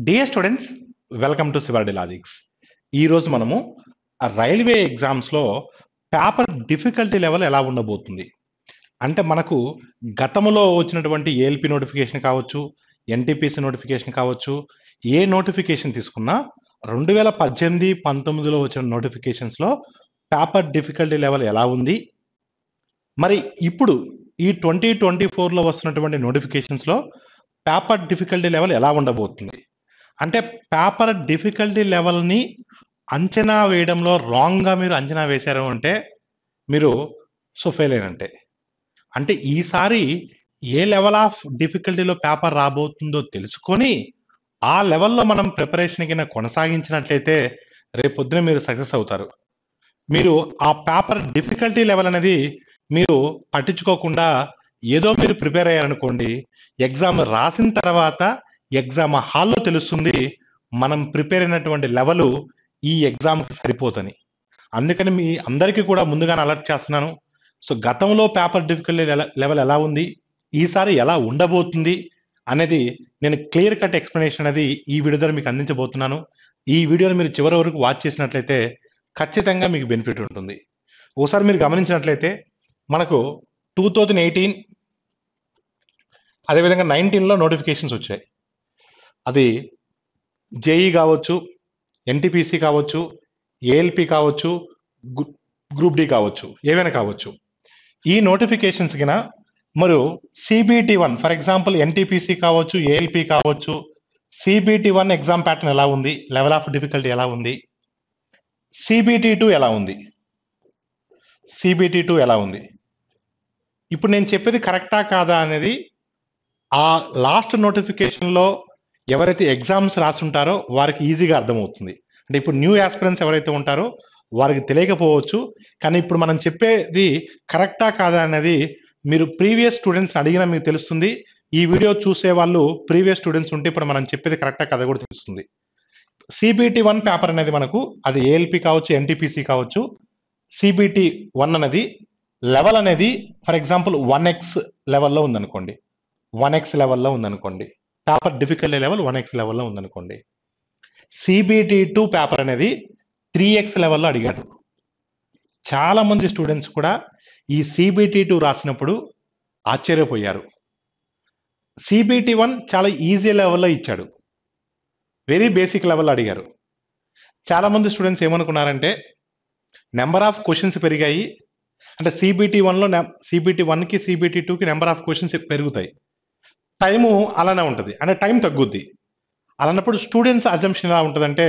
Dear students, welcome to Siva Reddy logics. ఈరోజు మనము railway ఎగ్జామ్స్లో పేపర్ డిఫికల్టీ లెవెల్ ఎలా ఉండబోతుంది అంటే మనకు గతంలో వచ్చినటువంటి ఏఎల్పి నోటిఫికేషన్ కావచ్చు, ఎన్టీపీసీ నోటిఫికేషన్ కావచ్చు, ఏ నోటిఫికేషన్ తీసుకున్నా 2018-19లో వచ్చిన నోటిఫికేషన్స్లో పేపర్ డిఫికల్టీ లెవెల్ ఎలా ఉంది, మరి ఇప్పుడు ఈ 2024లో వస్తున్నటువంటి నోటిఫికేషన్స్లో పేపర్ డిఫికల్టీ లెవెల్ ఎలా ఉండబోతుంది. అంటే పేపర్ డిఫికల్టీ లెవెల్ని అంచనా వేయడంలో రాంగ్గా మీరు అంచనా వేశారు అంటే మీరు ఫెయిల్ అయినంటే. అంటే ఈసారి ఏ లెవెల్ ఆఫ్ డిఫికల్టీలో పేపర్ రాబోతుందో తెలుసుకొని ఆ లెవెల్లో మనం ప్రిపరేషన్ కింద కొనసాగించినట్లయితే రేపొద్దున మీరు సక్సెస్ అవుతారు. మీరు ఆ పేపర్ డిఫికల్టీ లెవెల్ అనేది మీరు పట్టించుకోకుండా ఏదో మీరు ప్రిపేర్ అయ్యారనుకోండి, ఎగ్జామ్ రాసిన తర్వాత ఎగ్జామ్ హాల్లో తెలుస్తుంది మనం ప్రిపేర్ అయినటువంటి లెవెల్ ఈ ఎగ్జామ్కి సరిపోతుంది. అందుకని మీ అందరికీ కూడా ముందుగానే అలర్ట్ చేస్తున్నాను. గతంలో పేపర్ డిఫికల్టీ లెవెల్ ఎలా ఉంది, ఈసారి ఎలా ఉండబోతుంది అనేది నేను క్లియర్ కట్ ఎక్స్ప్లెనేషన్ అనేది ఈ వీడియో ద్వారా మీకు అందించబోతున్నాను. ఈ వీడియోని మీరు చివరి వరకు వాచ్ చేసినట్లయితే ఖచ్చితంగా మీకు బెనిఫిట్ ఉంటుంది. ఒకసారి మీరు గమనించినట్లయితే మనకు 2018 అదేవిధంగా 19లో నోటిఫికేషన్స్ వచ్చాయి. అది జేఈ కావచ్చు, ఎన్టీపీసీ కావచ్చు, ఏఎల్పి కావచ్చు, గ్రూప్ డి కావచ్చు, ఏవైనా కావచ్చు. ఈ నోటిఫికేషన్స్ కింద మరి CBT1 ఫర్ ఎగ్జాంపుల్ ఎన్టీపీసీ కావచ్చు, ఏఎల్పి కావచ్చు, CBT1 ఎగ్జామ్ ప్యాటర్న్ ఎలా ఉంది, లెవెల్ ఆఫ్ డిఫికల్టీ ఎలా ఉంది, CBT2 ఎలా ఉంది, CBT2 ఎలా ఉంది. ఇప్పుడు నేను చెప్పేది కరెక్టా కాదా అనేది ఆ లాస్ట్ నోటిఫికేషన్లో ఎవరైతే ఎగ్జామ్స్ రాసుంటారో వారికి ఈజీగా అర్థమవుతుంది. అంటే ఇప్పుడు న్యూ ఆస్పిరెంట్స్ ఎవరైతే ఉంటారో వారికి తెలియకపోవచ్చు, కానీ ఇప్పుడు మనం చెప్పేది కరెక్టా కాదా అనేది మీరు ప్రీవియస్ స్టూడెంట్స్ అడిగినా మీకు తెలుస్తుంది. ఈ వీడియో చూసే వాళ్ళు ప్రీవియస్ స్టూడెంట్స్ ఉంటే ఇప్పుడు మనం చెప్పేది కరెక్టా కాదా కూడా తెలుస్తుంది. CBT1 పేపర్ అనేది మనకు అది ఏఎల్పి కావచ్చు, ఎన్టీపీసీ కావచ్చు, CBT1 అనేది లెవెల్ అనేది ఫర్ ఎగ్జాంపుల్ 1x లెవెల్లో ఉందనుకోండి, 1x లెవెల్లో ఉందనుకోండి, పేపర్ డిఫికల్టీ లెవెల్ 1x లెవెల్లో ఉందనుకోండి. CBT2 పేపర్ అనేది 3x లెవెల్లో అడిగాడు. చాలా మంది స్టూడెంట్స్ కూడా ఈ CBT2 రాసినప్పుడు ఆశ్చర్యపోయారు. CBT1 చాలా ఈజీ లెవెల్లో ఇచ్చాడు, వెరీ బేసిక్ లెవెల్లో అడిగారు. చాలా మంది స్టూడెంట్స్ ఏమనుకున్నారంటే నెంబర్ ఆఫ్ క్వశ్చన్స్ పెరిగాయి, అంటే CBT1లో CBT1కి CBT2కి నెంబర్ ఆఫ్ క్వశ్చన్స్ పెరుగుతాయి, టైము అలానే ఉంటుంది, అంటే టైం తగ్గుద్ది. అలాన్నప్పుడు స్టూడెంట్స్ అజంప్షన్ ఎలా ఉంటుందంటే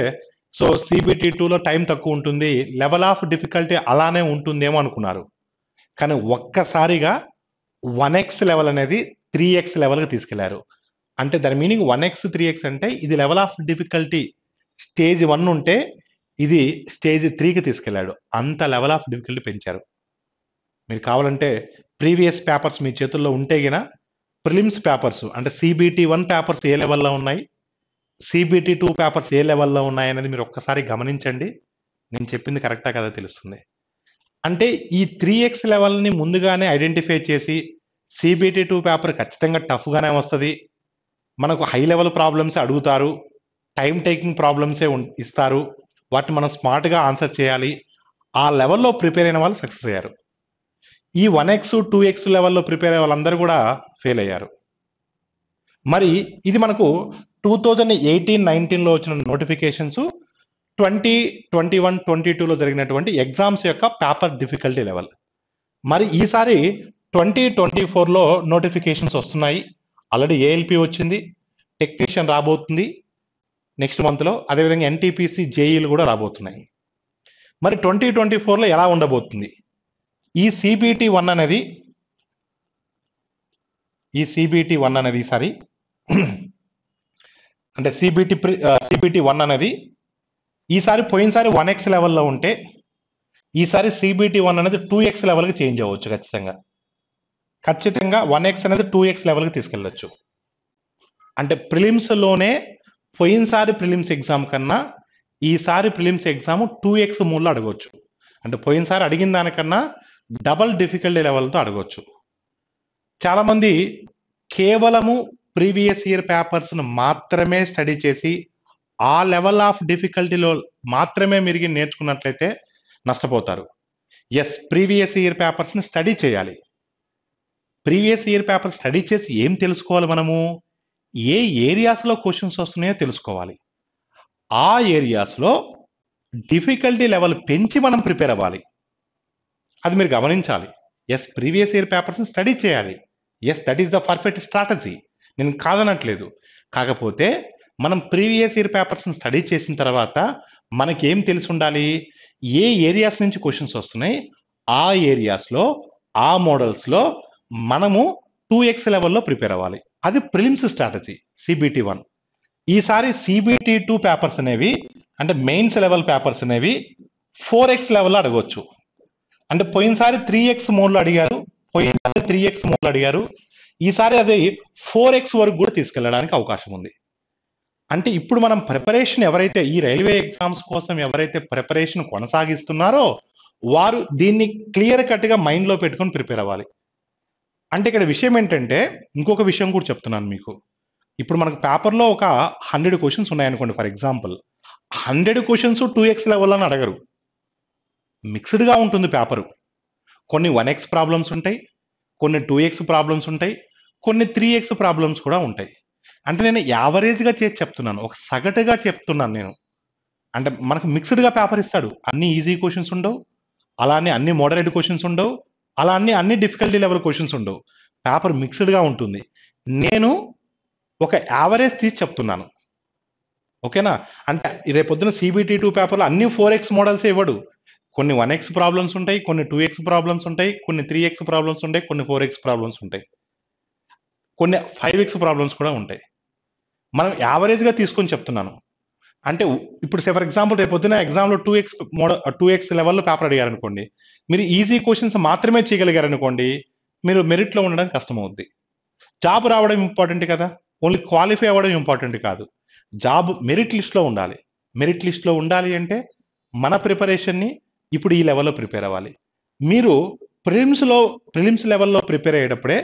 CBT2లో టైం తక్కువ ఉంటుంది, లెవెల్ ఆఫ్ డిఫికల్టీ అలానే ఉంటుందేమో అనుకున్నారు. కానీ ఒక్కసారిగా 1x లెవెల్ అనేది 3x లెవెల్కి తీసుకెళ్లారు. అంటే దాని మీనింగ్ 1x 3x అంటే ఇది లెవెల్ ఆఫ్ డిఫికల్టీ స్టేజ్ 1 ఉంటే ఇది స్టేజ్ 3కి తీసుకెళ్లాడు. అంత లెవెల్ ఆఫ్ డిఫికల్టీ పెంచారు. మీరు కావాలంటే ప్రీవియస్ పేపర్స్ మీ చేతుల్లో ఉంటే గిన ప్రిలిమ్స్ పేపర్స్ అంటే CBT1 పేపర్స్ ఏ లెవెల్లో ఉన్నాయి, CBT2 పేపర్స్ ఏ లెవెల్లో ఉన్నాయి అనేది మీరు ఒక్కసారి గమనించండి. నేను చెప్పింది కరెక్టా కదా తెలుస్తుంది. అంటే ఈ 3x లెవెల్ని ముందుగానే ఐడెంటిఫై చేసి CBT2 పేపర్ ఖచ్చితంగా టఫ్గానే వస్తుంది, మనకు హై లెవెల్ ప్రాబ్లమ్స్ అడుగుతారు, టైం టేకింగ్ ప్రాబ్లమ్సే ఇస్తారు, వాటిని మనం స్మార్ట్గా ఆన్సర్ చేయాలి, ఆ లెవెల్లో ప్రిపేర్ అయిన వాళ్ళు సక్సెస్ అయ్యారు. ఈ 1x 2x లెవెల్లో ప్రిపేర్ అయ్యే వాళ్ళందరూ కూడా ఫెయిల్ అయ్యారు. మరి ఇది మనకు 2018-19లో వచ్చిన నోటిఫికేషన్స్, 2021-22లో జరిగినటువంటి ఎగ్జామ్స్ యొక్క పేపర్ డిఫికల్టీ లెవెల్. మరి ఈసారి 2024లో నోటిఫికేషన్స్ వస్తున్నాయి. ఆల్రెడీ ఏఎల్పి వచ్చింది, టెక్నీషియన్ రాబోతుంది నెక్స్ట్ మంత్లో, అదేవిధంగా ఎన్టీపీసీ జేఈలు కూడా రాబోతున్నాయి. మరి 2024లో ఎలా ఉండబోతుంది? ఈ CBT1 అనేది ఈసారి అంటే CBT1 అనేది ఈసారి పోయినసారి 1x లెవెల్లో ఉంటే ఈసారి CBT1 అనేది 2x లెవెల్కి చేంజ్ అవ్వచ్చు. ఖచ్చితంగా 1x అనేది 2x లెవెల్కి తీసుకెళ్ళచ్చు. అంటే ప్రిలిమ్స్లోనే పోయినసారి ప్రిలిమ్స్ ఎగ్జామ్ కన్నా ఈసారి ప్రిలిమ్స్ ఎగ్జామ్ 2x మూడ్లో అడగవచ్చు. అంటే పోయినసారి అడిగిన దానికన్నా డబల్ డిఫికల్టీ లెవెల్తో అడగవచ్చు. చాలామంది కేవలము ప్రీవియస్ ఇయర్ పేపర్స్ను మాత్రమే స్టడీ చేసి ఆ లెవెల్ ఆఫ్ డిఫికల్టీలో మాత్రమే మీరు నేర్చుకున్నట్లయితే నష్టపోతారు. ఎస్, ప్రీవియస్ ఇయర్ పేపర్స్ని స్టడీ చేయాలి. ప్రీవియస్ ఇయర్ పేపర్ స్టడీ చేసి ఏం తెలుసుకోవాలి? మనము ఏ ఏరియాస్లో క్వశ్చన్స్ వస్తున్నాయో తెలుసుకోవాలి. ఆ ఏరియాస్లో డిఫికల్టీ లెవెల్ పెంచి మనం ప్రిపేర్ అవ్వాలి. అది మీరు గమనించాలి. ఎస్, ప్రీవియస్ ఇయర్ పేపర్స్ని స్టడీ చేయాలి. Yes, that is the perfect strategy. నేను కాదనట్లేదు. కాకపోతే మనం ప్రీవియస్ ఇయర్ పేపర్స్ని స్టడీ చేసిన తర్వాత మనకి ఏం తెలిసి ఉండాలి? ఏ ఏరియాస్ నుంచి క్వశ్చన్స్ వస్తున్నాయి, ఆ ఏరియాస్లో ఆ మోడల్స్లో మనము 2x లెవెల్లో ప్రిపేర్ అవ్వాలి. అది ప్రిలిమ్స్ స్ట్రాటజీ CBT 1. ఈసారి CBT 2 పేపర్స్ అనేవి, అంటే మెయిన్స్ లెవెల్ పేపర్స్ అనేవి 4x లెవెల్లో అడగవచ్చు. అంటే పోయినసారి 3x మోడ్లో అడిగారు, ఈసారి అది 4x వరకు కూడా తీసుకెళ్ళడానికి అవకాశం ఉంది. అంటే ఇప్పుడు మనం ప్రిపరేషన్ ఎవరైతే ఈ రైల్వే ఎగ్జామ్స్ కోసం ఎవరైతే ప్రిపరేషన్ కొనసాగిస్తున్నారో వారు దీన్ని క్లియర్ కట్గా మైండ్లో పెట్టుకొని ప్రిపేర్ అవ్వాలి. అంటే ఇక్కడ విషయం ఏంటంటే, ఇంకొక విషయం కూడా చెప్తున్నాను మీకు. ఇప్పుడు మనకు పేపర్లో ఒక 100 క్వశ్చన్స్ ఉన్నాయనుకోండి. For example 100 questions 2x level అని అడగరు. మిక్స్డ్గా ఉంటుంది పేపరు. కొన్ని 1x ప్రాబ్లమ్స్ ఉంటాయి, కొన్ని 2x ప్రాబ్లమ్స్ ఉంటాయి, కొన్ని 3x ప్రాబ్లమ్స్ కూడా ఉంటాయి. అంటే నేను యావరేజ్గా చేసి చెప్తున్నాను, ఒక సగటుగా చెప్తున్నాను నేను. అంటే మనకు మిక్స్డ్గా పేపర్ ఇస్తాడు. అన్ని ఈజీ క్వశ్చన్స్ ఉండవు, అలానే అన్ని మోడరేట్ క్వశ్చన్స్ ఉండవు, అలా అన్ని డిఫికల్టీ లెవెల్ క్వశ్చన్స్ ఉండవు. పేపర్ మిక్స్డ్గా ఉంటుంది. నేను ఒక యావరేజ్ తీసి చెప్తున్నాను, ఓకేనా? అంటే రేపొద్దున CBT 2 పేపర్లో అన్ని 4x మోడల్స్ ఇవ్వడు. కొన్ని 1x ప్రాబ్లమ్స్ ఉంటాయి, కొన్ని 2x ప్రాబ్లమ్స్ ఉంటాయి, కొన్ని 3x ప్రాబ్లమ్స్ ఉంటాయి, కొన్ని 4x ప్రాబ్లమ్స్ ఉంటాయి, కొన్ని 5x ప్రాబ్లమ్స్ కూడా ఉంటాయి. మనం యావరేజ్గా తీసుకొని చెప్తున్నాను. అంటే ఇప్పుడు ఫర్ ఎగ్జాంపుల్ రేపొద్దున ఎగ్జామ్లో 2x లెవెల్లో పేపర్ అడిగారు అనుకోండి, మీరు ఈజీ క్వశ్చన్స్ మాత్రమే చేయగలిగారు అనుకోండి, మీరు మెరిట్లో ఉండడం కష్టమవుద్ది. జాబ్ రావడం ఇంపార్టెంట్ కదా, ఓన్లీ క్వాలిఫై అవ్వడం ఇంపార్టెంట్ కాదు. జాబ్ మెరిట్ లిస్ట్లో ఉండాలి. మెరిట్ లిస్ట్లో ఉండాలి అంటే మన ప్రిపరేషన్ని ఇప్పుడు ఈ లెవెల్లో ప్రిపేర్ అవ్వాలి. మీరు ప్రిలిమ్స్ లెవెల్లో ప్రిపేర్ అయ్యేటప్పుడే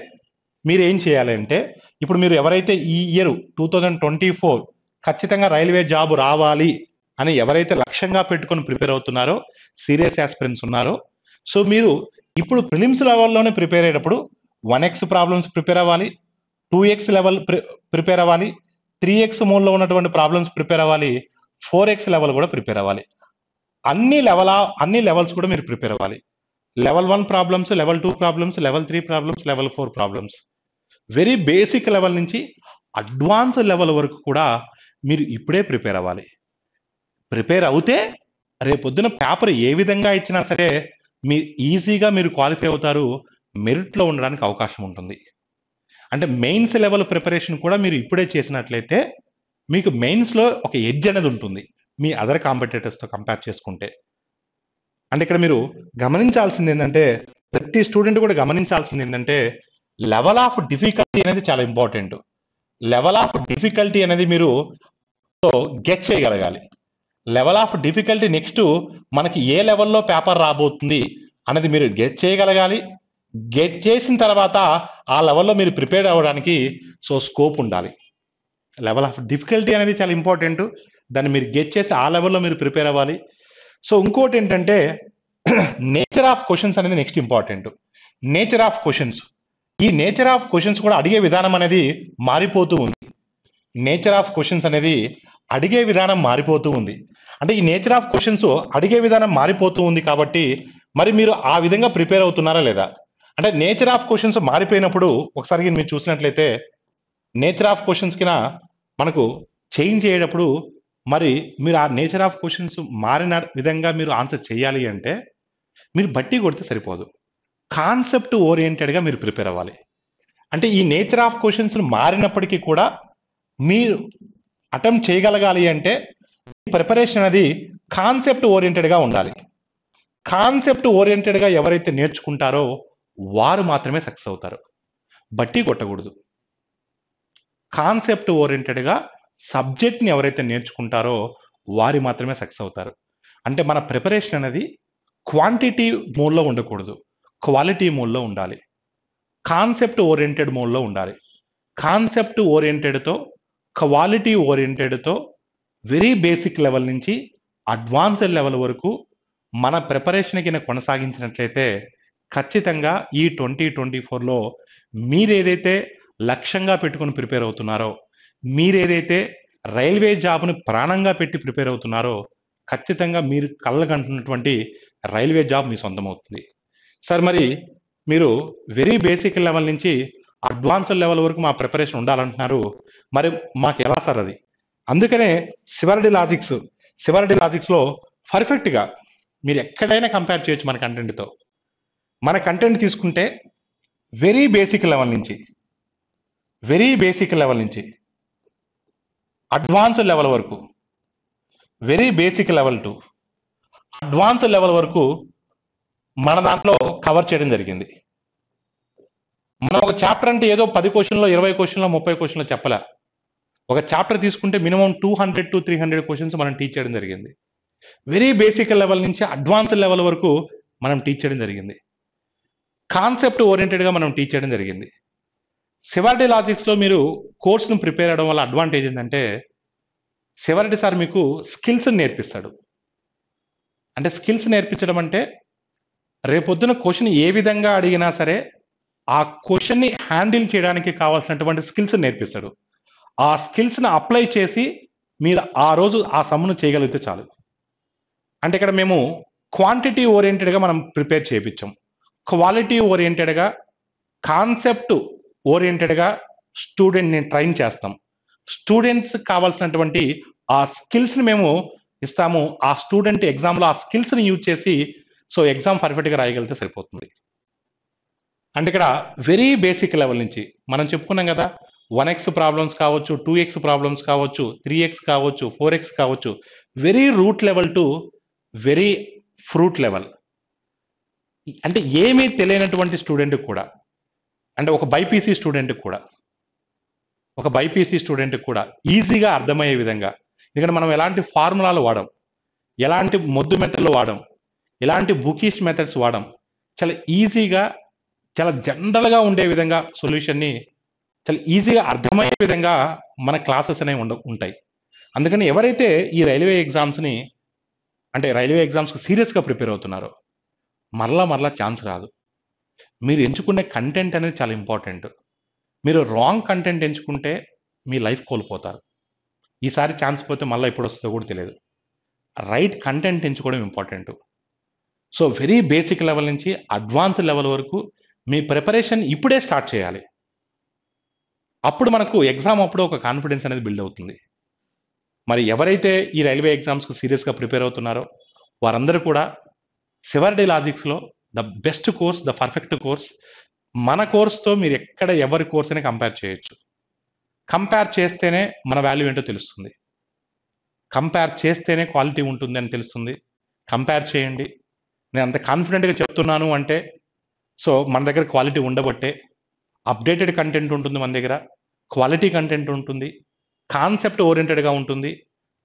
మీరు ఏం చేయాలి అంటే, ఇప్పుడు మీరు ఎవరైతే ఈ ఇయర్ 2024 ఖచ్చితంగా రైల్వే జాబ్ రావాలి అని ఎవరైతే లక్ష్యంగా పెట్టుకొని ప్రిపేర్ అవుతున్నారో, సీరియస్ యాస్పిరెంట్స్ ఉన్నారో, సో మీరు ఇప్పుడు ప్రిలిమ్స్ లెవెల్లోనే ప్రిపేర్ అయ్యేటప్పుడు 1x ప్రాబ్లమ్స్ ప్రిపేర్ అవ్వాలి, 2x లెవెల్ ప్రిపేర్ అవ్వాలి, 3x మోడ్లో ఉన్నటువంటి ప్రాబ్లమ్స్ ప్రిపేర్ అవ్వాలి, 4x లెవెల్ కూడా ప్రిపేర్ అవ్వాలి. అన్ని లెవెల్స్ కూడా మీరు ప్రిపేర్ అవ్వాలి. Level 1 problems, level 2 problems, level 3 problems, level 4 problems, very basic level నుంచి అడ్వాన్స్ లెవెల్ వరకు కూడా మీరు ఇప్పుడే ప్రిపేర్ అవ్వాలి. ప్రిపేర్ అవుతే రేపొద్దున పేపర్ ఏ విధంగా ఇచ్చినా సరే ఈజీగా మీరు క్వాలిఫై అవుతారు, మెరిట్లో ఉండడానికి అవకాశం ఉంటుంది. అంటే మెయిన్స్ లెవెల్ ప్రిపరేషన్ కూడా మీరు ఇప్పుడే చేసినట్లయితే మీకు మెయిన్స్లో ఒక ఎడ్జ్ అనేది ఉంటుంది మీ అదర్ కాంపిటేటర్స్తో కంపేర్ చేసుకుంటే. అంటే ఇక్కడ మీరు గమనించాల్సింది ఏంటంటే, ప్రతి స్టూడెంట్ కూడా గమనించాల్సింది ఏంటంటే, లెవెల్ ఆఫ్ డిఫికల్టీ అనేది చాలా ఇంపార్టెంట్. లెవెల్ ఆఫ్ డిఫికల్టీ అనేది మీరు గెట్ చేయగలగాలి. లెవెల్ ఆఫ్ డిఫికల్టీ నెక్స్ట్ మనకి ఏ లెవెల్లో పేపర్ రాబోతుంది అనేది మీరు గెట్ చేయగలగాలి. గెట్ చేసిన తర్వాత ఆ లెవెల్లో మీరు ప్రిపేర్ అవ్వడానికి స్కోప్ ఉండాలి. లెవెల్ ఆఫ్ డిఫికల్టీ అనేది చాలా ఇంపార్టెంట్. దాన్ని మీరు గెట్ చేసి ఆ లెవెల్లో మీరు ప్రిపేర్ అవ్వాలి. సో ఇంకోటి ఏంటంటే, నేచర్ ఆఫ్ క్వశ్చన్స్ అనేది next important. Nature of questions, ఈ నేచర్ ఆఫ్ క్వశ్చన్స్ కూడా అడిగే విధానం అనేది మారిపోతూ ఉంది. నేచర్ ఆఫ్ క్వశ్చన్స్ అనేది అడిగే విధానం మారిపోతూ ఉంది. అంటే ఈ నేచర్ ఆఫ్ క్వశ్చన్స్ అడిగే విధానం మారిపోతూ ఉంది కాబట్టి మరి మీరు ఆ విధంగా ప్రిపేర్ అవుతున్నారా లేదా? అంటే నేచర్ ఆఫ్ క్వశ్చన్స్ మారిపోయినప్పుడు ఒకసారి మీరు చూసినట్లయితే నేచర్ ఆఫ్ క్వశ్చన్స్ కింద మనకు చేంజ్ అయ్యేటప్పుడు మరి మీరు ఆ నేచర్ ఆఫ్ క్వశ్చన్స్ మారిన విధంగా మీరు ఆన్సర్ చేయాలి అంటే మీరు బట్టి కొడితే సరిపోదు, కాన్సెప్ట్ ఓరియంటెడ్గా మీరు ప్రిపేర్ అవ్వాలి. అంటే ఈ నేచర్ ఆఫ్ క్వశ్చన్స్ మారినప్పటికీ కూడా మీరు అటెంప్ట్ చేయగలగాలి అంటే ప్రిపరేషన్ అనేది కాన్సెప్ట్ ఓరియంటెడ్గా ఉండాలి. కాన్సెప్ట్ ఓరియంటెడ్గా ఎవరైతే నేర్చుకుంటారో వారు మాత్రమే సక్సెస్ అవుతారు, బట్టి కొట్టకూడదు. కాన్సెప్ట్ ఓరియంటెడ్గా సబ్జెక్ట్ని ఎవరైతే నేర్చుకుంటారో వారు మాత్రమే సక్సెస్ అవుతారు. అంటే మన ప్రిపరేషన్ అనేది క్వాంటిటీ మోడ్లో ఉండకూడదు, క్వాలిటీ మోడ్లో ఉండాలి, కాన్సెప్ట్ ఓరియంటెడ్ మోడ్లో ఉండాలి. కాన్సెప్ట్ ఓరియంటెడ్తో, క్వాలిటీ ఓరియంటెడ్తో వెరీ బేసిక్ లెవెల్ నుంచి అడ్వాన్స్డ్ లెవెల్ వరకు మన ప్రిపరేషన్ కింద కొనసాగించినట్లయితే ఖచ్చితంగా ఈ 2024లో మీరేదైతే లక్ష్యంగా పెట్టుకుని ప్రిపేర్ అవుతున్నారో, మీరేదైతే రైల్వే జాబ్ను ప్రాణంగా పెట్టి ప్రిపేర్ అవుతున్నారో, ఖచ్చితంగా మీరు కళ్ళకంటున్నటువంటి రైల్వే జాబ్ మీ సొంతం అవుతుంది. సార్ మరి మీరు వెరీ బేసిక్ లెవెల్ నుంచి అడ్వాన్స్డ్ లెవెల్ వరకు మా ప్రిపరేషన్ ఉండాలంటున్నారు, మరి మాకు ఎలా సార్ అది? అందుకనే సివరిడి లాజిక్స్లో పర్ఫెక్ట్గా మీరు ఎక్కడైనా కంపేర్ చేయొచ్చు మన కంటెంట్తో. మన కంటెంట్ తీసుకుంటే వెరీ బేసిక్ లెవెల్ నుంచి అడ్వాన్స్డ్ లెవెల్ వరకు, very basic level to advanced level వరకు మన దాంట్లో కవర్ చేయడం జరిగింది. మనం ఒక చాప్టర్ అంటే ఏదో 10 క్వశ్చన్లో 20 క్వశ్చన్లో 30 క్వశ్చన్లో చెప్పలే. ఒక చాప్టర్ తీసుకుంటే మినిమం 200 to 300 క్వశ్చన్స్ మనం టీచ్ చేయడం జరిగింది. వెరీ బేసిక్ లెవెల్ నుంచి అడ్వాన్స్డ్ లెవెల్ వరకు మనం టీచ్ చేయడం జరిగింది. కాన్సెప్ట్ ఓరియంటెడ్గా మనం టీచ్ చేయడం జరిగింది. సివరిడి లాజిక్స్లో మీరు కోర్సును ప్రిపేర్ అవ్వడం వల్ల అడ్వాంటేజ్ ఏంటంటే, సివరిడి సార్ మీకు స్కిల్స్ నేర్పిస్తాడు. అంటే స్కిల్స్ నేర్పించడం అంటే రేపొద్దున క్వశ్చన్ ఏ విధంగా అడిగినా సరే ఆ క్వశ్చన్ని హ్యాండిల్ చేయడానికి కావాల్సినటువంటి స్కిల్స్ నేర్పిస్తాడు. ఆ స్కిల్స్ని అప్లై చేసి మీరు ఆ రోజు ఆ సమ్మును చేయగలిగితే చాలు. అంటే ఇక్కడ మేము క్వాంటిటీ ఓరియంటెడ్గా మనం ప్రిపేర్ చేయించాం, క్వాలిటీ ఓరియంటెడ్గా, కాన్సెప్ట్ ఓరియంటెడ్గా స్టూడెంట్ని ట్రైన్ చేస్తాం. స్టూడెంట్స్ కావాల్సినటువంటి ఆ స్కిల్స్ని మేము ఇస్తాము. ఆ స్టూడెంట్ ఎగ్జామ్లో ఆ స్కిల్స్ని యూజ్ చేసి సో ఎగ్జామ్ పర్ఫెక్ట్గా రాయగలిగితే సరిపోతుంది. అంటే ఇక్కడ వెరీ బేసిక్ లెవెల్ నుంచి మనం చెప్పుకున్నాం కదా, 1x ప్రాబ్లమ్స్ కావచ్చు, 2x ప్రాబ్లమ్స్ కావచ్చు, 3x కావచ్చు, 4x కావచ్చు, very root level to very fruit level. అంటే ఏమీ తెలియనటువంటి స్టూడెంట్కి కూడా, అంటే ఒక బైపీసీ స్టూడెంట్కి కూడా ఈజీగా అర్థమయ్యే విధంగా, ఎందుకంటే మనం ఎలాంటి ఫార్ములాలు వాడం, ఎలాంటి మొద్దు మెథడ్లు వాడం, ఎలాంటి బుకిష్ మెథడ్స్ వాడం, చాలా ఈజీగా, చాలా జనరల్గా ఉండే విధంగా సొల్యూషన్ని చాలా ఈజీగా అర్థమయ్యే విధంగా మన క్లాసెస్ అనేవి ఉంటాయి. అందుకని ఎవరైతే ఈ రైల్వే ఎగ్జామ్స్కి సీరియస్గా ప్రిపేర్ అవుతున్నారో మరలా ఛాన్స్ రాదు. మీరు ఎంచుకునే కంటెంట్ అనేది చాలా ఇంపార్టెంట్. మీరు రాంగ్ కంటెంట్ ఎంచుకుంటే మీ లైఫ్ కోల్పోతారు. ఈసారి ఛాన్స్ పోతే మళ్ళీ ఎప్పుడు వస్తుందో కూడా తెలియదు. రైట్ కంటెంట్ ఎంచుకోవడం important. So very basic level నుంచి అడ్వాన్స్డ్ లెవెల్ వరకు మీ ప్రిపరేషన్ ఇప్పుడే స్టార్ట్ చేయాలి. అప్పుడు మనకు ఎగ్జామ్ అప్పుడు ఒక కాన్ఫిడెన్స్ అనేది బిల్డ్ అవుతుంది. మరి ఎవరైతే ఈ రైల్వే ఎగ్జామ్స్కి సీరియస్గా ప్రిపేర్ అవుతున్నారో వారందరూ కూడా సివరిడి లాజిక్స్లో the best course, the perfect course. మన కోర్స్తో మీరు ఎక్కడ ఎవరి కోర్స్ అని కంపేర్ చేయొచ్చు. కంపేర్ చేస్తేనే మన వాల్యూ ఏంటో తెలుస్తుంది. కంపేర్ చేస్తేనే క్వాలిటీ ఉంటుంది అని తెలుస్తుంది. కంపేర్ చేయండి. నేను అంత కాన్ఫిడెంట్గా చెప్తున్నాను అంటే సో మన దగ్గర క్వాలిటీ ఉండబట్టే. అప్డేటెడ్ కంటెంట్ ఉంటుంది మన దగ్గర, క్వాలిటీ కంటెంట్ ఉంటుంది, కాన్సెప్ట్ ఓరియంటెడ్గా ఉంటుంది.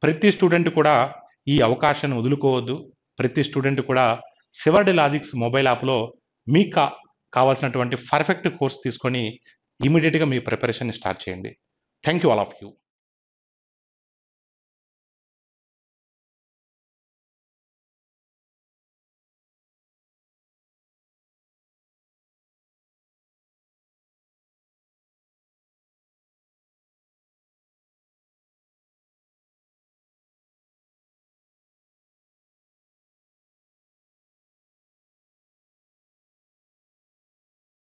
ప్రతి స్టూడెంట్ కూడా ఈ అవకాశాన్ని వదులుకోవద్దు. ప్రతి స్టూడెంట్ కూడా సివరిడి లాజిక్స్ మొబైల్ యాప్లో మీకు కావాల్సినటువంటి పర్ఫెక్ట్ కోర్స్ తీసుకొని ఇమీడియట్గా మీ ప్రిపరేషన్ స్టార్ట్ చేయండి. Thank you all of you.